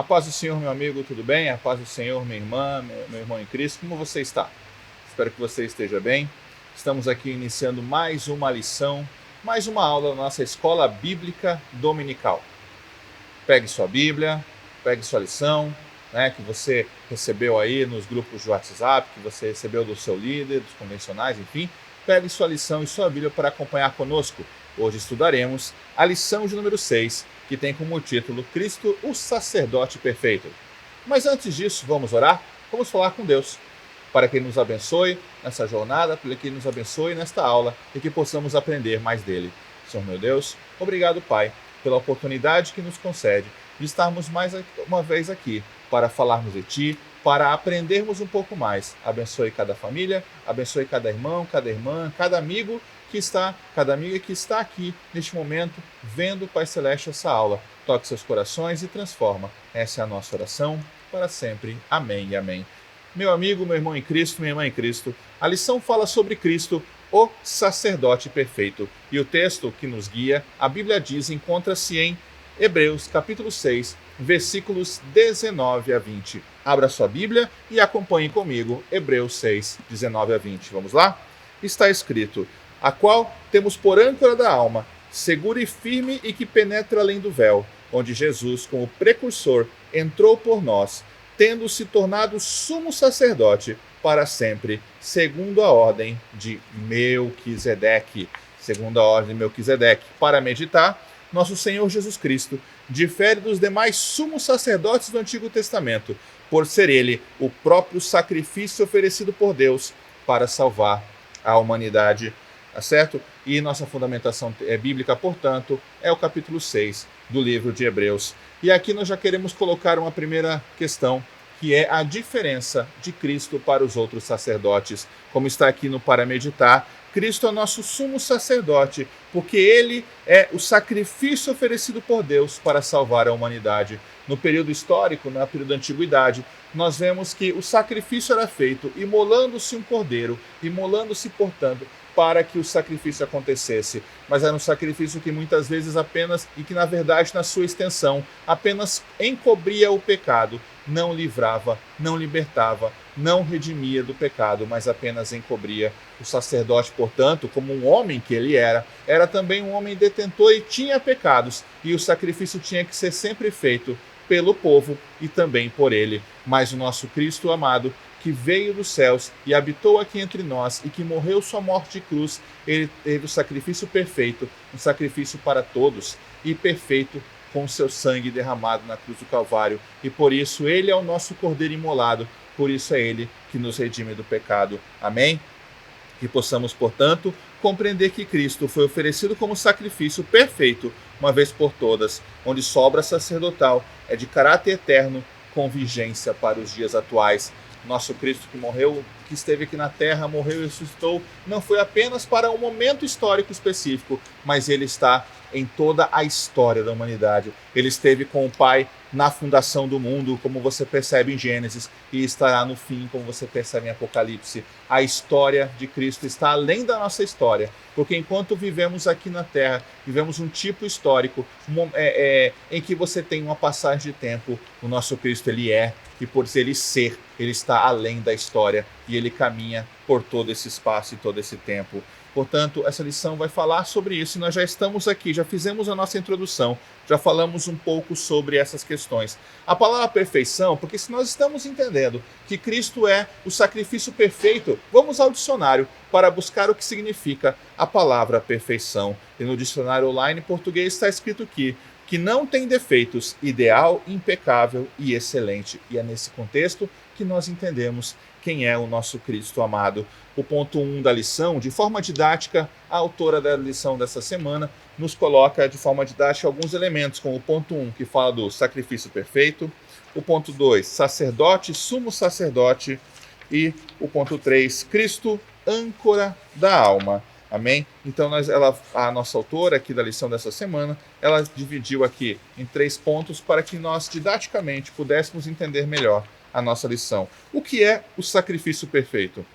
paz do Senhor, meu amigo, tudo bem? A paz do Senhor, minha irmã, meu irmão em Cristo, como você está? Espero que você esteja bem. Estamos aqui iniciando mais uma lição, mais uma aula da nossa escola bíblica dominical. Pegue sua Bíblia, pegue sua lição, que você recebeu aí nos grupos de WhatsApp, que você recebeu do seu líder, dos convencionais, enfim. Pegue sua lição e sua Bíblia para acompanhar conosco. Hoje estudaremos a lição de número 6, que tem como título Cristo, o sacerdote perfeito. Mas antes disso, vamos orar? Vamos falar com Deus, para que Ele nos abençoe nessa jornada, para que Ele nos abençoe nesta aula e que possamos aprender mais dele. Senhor meu Deus, obrigado, Pai, pela oportunidade que nos concede de estarmos mais uma vez aqui para falarmos de Ti, para aprendermos um pouco mais. Abençoe cada família, abençoe cada irmão, cada irmã, cada amigo cada amiga que está aqui neste momento vendo, Pai Celeste, essa aula. Toque seus corações e transforma. Essa é a nossa oração para sempre. Amém e amém. Meu amigo, meu irmão em Cristo, minha irmã em Cristo, a lição fala sobre Cristo, o sacerdote perfeito. E o texto que nos guia, a Bíblia diz, encontra-se em Hebreus, capítulo 6, versículos 19 a 20. Abra sua Bíblia e acompanhe comigo Hebreus 6, 19 a 20. Vamos lá? Está escrito: a qual temos por âncora da alma, segura e firme e que penetra além do véu, onde Jesus, como precursor, entrou por nós, tendo se tornado sumo sacerdote para sempre, segundo a ordem de Melquisedeque. Segundo a ordem de Melquisedeque. Para meditar, nosso Senhor Jesus Cristo difere dos demais sumos sacerdotes do Antigo Testamento, por ser ele o próprio sacrifício oferecido por Deus para salvar a humanidade. Tá certo? E nossa fundamentação bíblica, portanto, é o capítulo 6 do livro de Hebreus. E aqui nós já queremos colocar uma primeira questão, que é a diferença de Cristo para os outros sacerdotes. Como está aqui no Para Meditar, Cristo é nosso sumo sacerdote, porque ele é o sacrifício oferecido por Deus para salvar a humanidade. No período histórico, no período da Antiguidade, nós vemos que o sacrifício era feito imolando-se um cordeiro, imolando-se, portanto, para que o sacrifício acontecesse. Mas era um sacrifício que muitas vezes apenas, e que na verdade na sua extensão, apenas encobria o pecado, não livrava, não libertava, não redimia do pecado, mas apenas encobria. O sacerdote, portanto, como um homem que ele era também um homem detentor e tinha pecados, e o sacrifício tinha que ser sempre feito pelo povo e também por ele. Mas o nosso Cristo amado, que veio dos céus e habitou aqui entre nós e que morreu sua morte de cruz, ele teve o sacrifício perfeito, um sacrifício para todos e perfeito, com o seu sangue derramado na cruz do Calvário, e por isso ele é o nosso cordeiro imolado, por isso é ele que nos redime do pecado. Amém? Que possamos, portanto, compreender que Cristo foi oferecido como sacrifício perfeito, uma vez por todas, onde sua obra sacerdotal é de caráter eterno, com vigência para os dias atuais. Nosso Cristo que morreu, que esteve aqui na terra, morreu e ressuscitou, não foi apenas para um momento histórico específico, mas ele está em toda a história da humanidade. Ele esteve com o Pai na fundação do mundo, como você percebe em Gênesis, e estará no fim, como você percebe em Apocalipse. A história de Cristo está além da nossa história, porque enquanto vivemos aqui na Terra, vivemos um tipo histórico em que você tem uma passagem de tempo. O nosso Cristo, ele é, e por ele ser, ele está além da história, e ele caminha por todo esse espaço e todo esse tempo. Portanto, essa lição vai falar sobre isso, e nós já estamos aqui, já fizemos a nossa introdução, já falamos um pouco sobre essas questões. A palavra perfeição, porque se nós estamos entendendo que Cristo é o sacrifício perfeito, vamos ao dicionário para buscar o que significa a palavra perfeição. E no dicionário online português está escrito aqui, que não tem defeitos, ideal, impecável e excelente. E é nesse contexto que nós entendemos quem é o nosso Cristo amado. O ponto 1 da lição, de forma didática, a autora da lição dessa semana nos coloca de forma didática alguns elementos, como o ponto 1, que fala do sacrifício perfeito, o ponto 2, sacerdote, sumo sacerdote, e o ponto 3, Cristo, âncora da alma. Amém? Então, a nossa autora aqui da lição dessa semana, ela dividiu aqui em 3 pontos para que nós, didaticamente, pudéssemos entender melhor a nossa lição. O que é o sacrifício perfeito?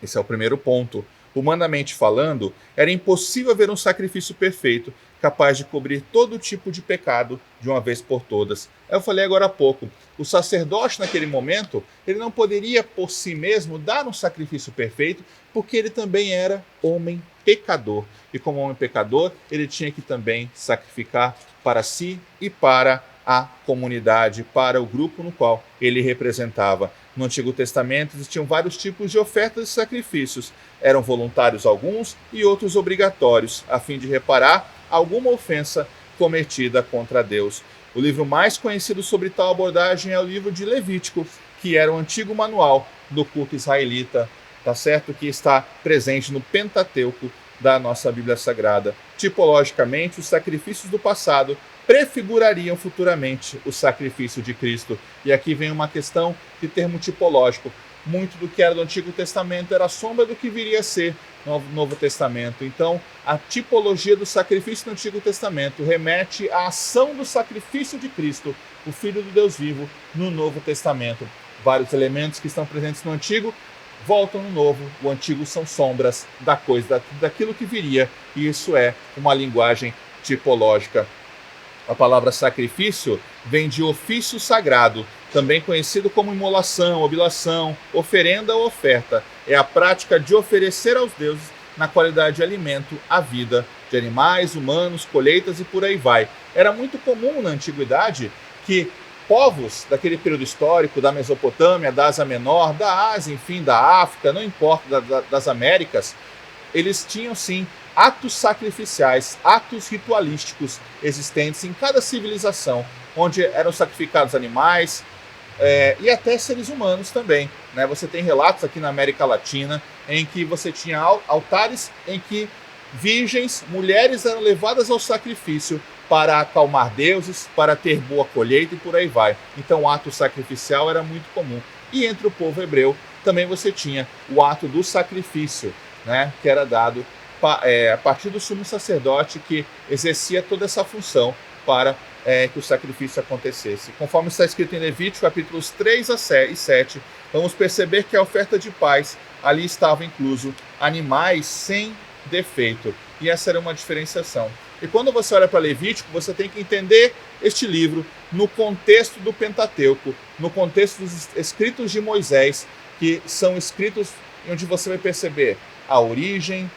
Esse é o primeiro ponto. Humanamente falando, era impossível haver um sacrifício perfeito capaz de cobrir todo tipo de pecado de uma vez por todas. Eu falei agora há pouco, o sacerdote naquele momento, ele não poderia por si mesmo dar um sacrifício perfeito, porque ele também era homem pecador. E como homem pecador, ele tinha que também sacrificar para si e para a comunidade, para o grupo no qual ele representava. No Antigo Testamento existiam vários tipos de ofertas e sacrifícios. Eram voluntários alguns e outros obrigatórios, a fim de reparar alguma ofensa cometida contra Deus. O livro mais conhecido sobre tal abordagem é o livro de Levítico, que era o antigo manual do culto israelita, tá certo? Que está presente no Pentateuco da nossa Bíblia Sagrada. Tipologicamente, os sacrifícios do passado prefigurariam futuramente o sacrifício de Cristo. E aqui vem uma questão de termo tipológico. Muito do que era do Antigo Testamento era sombra do que viria a ser no Novo Testamento. Então, a tipologia do sacrifício no Antigo Testamento remete à ação do sacrifício de Cristo, o Filho do Deus vivo, no Novo Testamento. Vários elementos que estão presentes no Antigo voltam no Novo. O Antigo são sombras da coisa, daquilo que viria, e isso é uma linguagem tipológica. A palavra sacrifício vem de ofício sagrado, também conhecido como imolação, oblação, oferenda ou oferta. É a prática de oferecer aos deuses, na qualidade de alimento, a vida de animais, humanos, colheitas e por aí vai. Era muito comum na antiguidade que povos daquele período histórico, da Mesopotâmia, da Ásia Menor, da Ásia, enfim, da África, não importa, das Américas, eles tinham sim atos sacrificiais, atos ritualísticos existentes em cada civilização, onde eram sacrificados animais e até seres humanos também, né? Você tem relatos aqui na América Latina em que você tinha altares em que virgens, mulheres eram levadas ao sacrifício para acalmar deuses, para ter boa colheita e por aí vai. Então o ato sacrificial era muito comum. E entre o povo hebreu também você tinha o ato do sacrifício, né, que era dado a partir do sumo sacerdote, que exercia toda essa função para que o sacrifício acontecesse. Conforme está escrito em Levítico, capítulos 3 e 7, vamos perceber que a oferta de paz, ali estava incluso animais sem defeito. E essa era uma diferenciação. E quando você olha para Levítico, você tem que entender este livro no contexto do Pentateuco, no contexto dos escritos de Moisés, que são escritos onde você vai perceber a origem,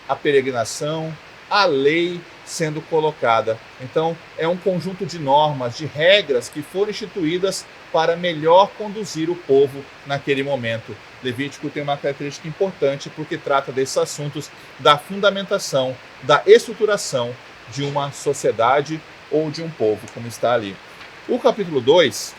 a peregrinação, a lei sendo colocada. Então, é um conjunto de normas, de regras que foram instituídas para melhor conduzir o povo naquele momento. Levítico tem uma característica importante porque trata desses assuntos da fundamentação, da estruturação de uma sociedade ou de um povo, como está ali. O capítulo 2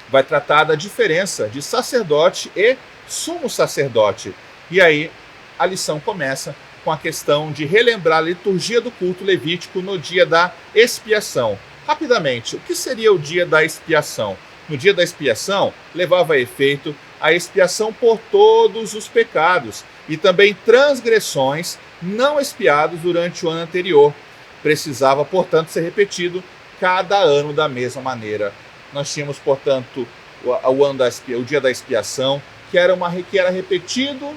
vai tratar da diferença de sacerdote e sumo sacerdote. E aí a lição começa com a questão de relembrar a liturgia do culto levítico no dia da expiação. Rapidamente, o que seria o dia da expiação? No dia da expiação, levava a efeito a expiação por todos os pecados e também transgressões não expiados durante o ano anterior. Precisava, portanto, ser repetido cada ano da mesma maneira. Nós tínhamos, portanto, o dia da expiação, que era repetido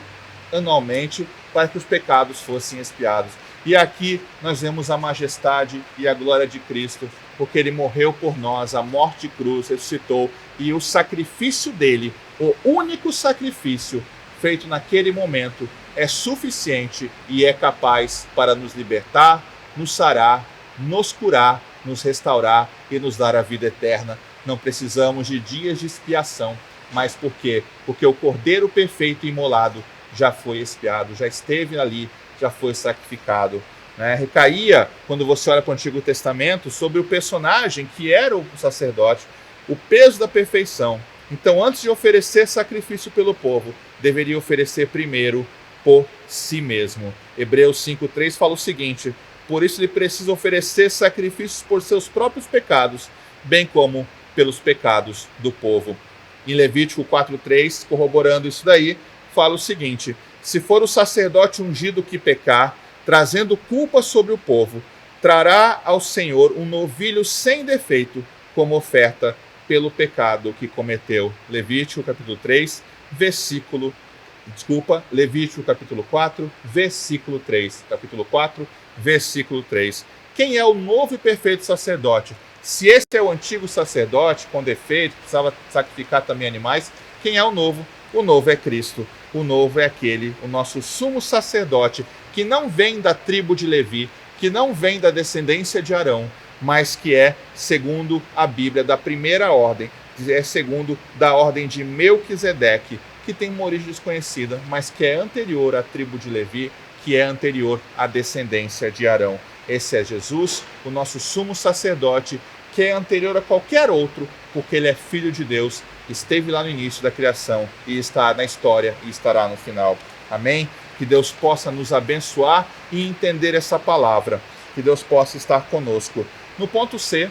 anualmente para que os pecados fossem expiados. E aqui nós vemos a majestade e a glória de Cristo, porque ele morreu por nós, a morte de cruz, ressuscitou, e o sacrifício dele, o único sacrifício feito naquele momento, é suficiente e é capaz para nos libertar, nos sarar, nos curar, nos restaurar e nos dar a vida eterna. Não precisamos de dias de expiação. Mas por quê? Porque o Cordeiro perfeito e imolado já foi expiado, já esteve ali, já foi sacrificado. Né? Recaía, quando você olha para o Antigo Testamento, sobre o personagem que era o sacerdote, o peso da perfeição. Então, antes de oferecer sacrifício pelo povo, deveria oferecer primeiro por si mesmo. Hebreus 5,3 fala o seguinte: por isso ele precisa oferecer sacrifícios por seus próprios pecados, bem como pelos pecados do povo. Em Levítico 4,3, corroborando isso daí, fala o seguinte: se for o sacerdote ungido que pecar, trazendo culpa sobre o povo, trará ao Senhor um novilho sem defeito, como oferta pelo pecado que cometeu. Levítico capítulo 4, versículo 3. Capítulo 4, versículo 3. quem é o novo e perfeito sacerdote? Se esse é o antigo sacerdote, com defeito, precisava sacrificar também animais, quem é o novo? O novo é Cristo. O novo é aquele, o nosso sumo sacerdote, que não vem da tribo de Levi, que não vem da descendência de Arão, mas que é, segundo a Bíblia, da primeira ordem, é segundo da ordem de Melquisedeque, que tem uma origem desconhecida, mas que é anterior à tribo de Levi, que é anterior à descendência de Arão. Esse é Jesus, o nosso sumo sacerdote, que é anterior a qualquer outro, porque ele é filho de Deus, esteve lá no início da criação e está na história e estará no final. Amém? Que Deus possa nos abençoar e entender essa palavra. Que Deus possa estar conosco. No ponto C,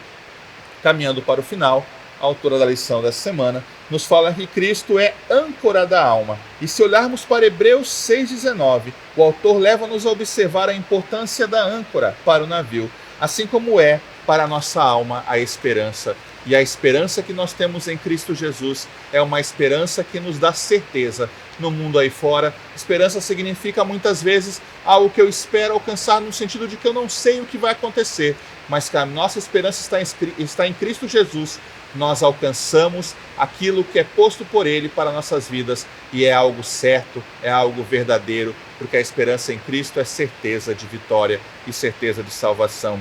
caminhando para o final, a autora da lição dessa semana nos fala que Cristo é âncora da alma. E se olharmos para Hebreus 6,19, o autor leva-nos a observar a importância da âncora para o navio, assim como é para a nossa alma a esperança. E a esperança que nós temos em Cristo Jesus é uma esperança que nos dá certeza no mundo aí fora. Esperança significa muitas vezes algo que eu espero alcançar no sentido de que eu não sei o que vai acontecer, mas que a nossa esperança está em Cristo Jesus. Nós alcançamos aquilo que é posto por Ele para nossas vidas e é algo certo, é algo verdadeiro, porque a esperança em Cristo é certeza de vitória e certeza de salvação.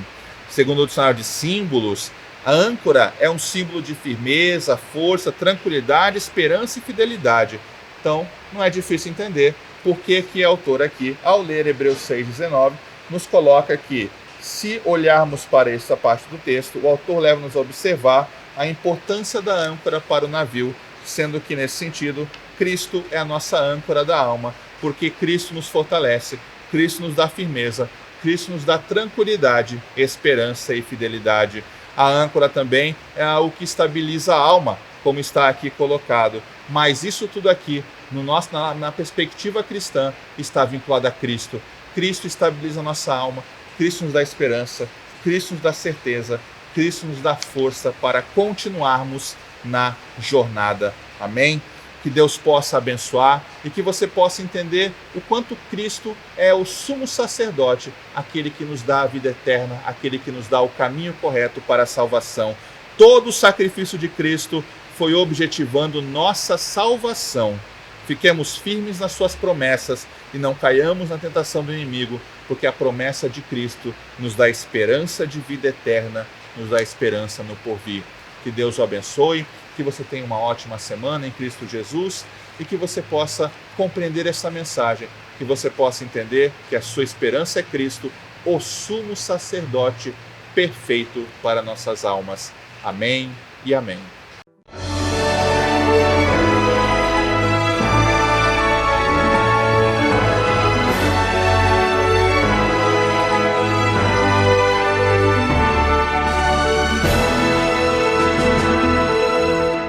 Segundo o dicionário de símbolos, a âncora é um símbolo de firmeza, força, tranquilidade, esperança e fidelidade. Então, não é difícil entender por que a autora aqui, ao ler Hebreus 6,19, nos coloca que, se olharmos para essa parte do texto, o autor leva-nos a observar a importância da âncora para o navio, sendo que, nesse sentido, Cristo é a nossa âncora da alma, porque Cristo nos fortalece, Cristo nos dá firmeza, Cristo nos dá tranquilidade, esperança e fidelidade. A âncora também é algo que estabiliza a alma, como está aqui colocado. Mas isso tudo aqui, na perspectiva cristã, está vinculado a Cristo. Cristo estabiliza a nossa alma, Cristo nos dá esperança, Cristo nos dá certeza, Cristo nos dá força para continuarmos na jornada. Amém? Que Deus possa abençoar e que você possa entender o quanto Cristo é o sumo sacerdote, aquele que nos dá a vida eterna, aquele que nos dá o caminho correto para a salvação. Todo o sacrifício de Cristo foi objetivando nossa salvação. Fiquemos firmes nas suas promessas e não caiamos na tentação do inimigo, porque a promessa de Cristo nos dá esperança de vida eterna, nos dá esperança no porvir. Que Deus o abençoe, que você tenha uma ótima semana em Cristo Jesus e que você possa compreender essa mensagem, que você possa entender que a sua esperança é Cristo, o sumo sacerdote perfeito para nossas almas. Amém e amém.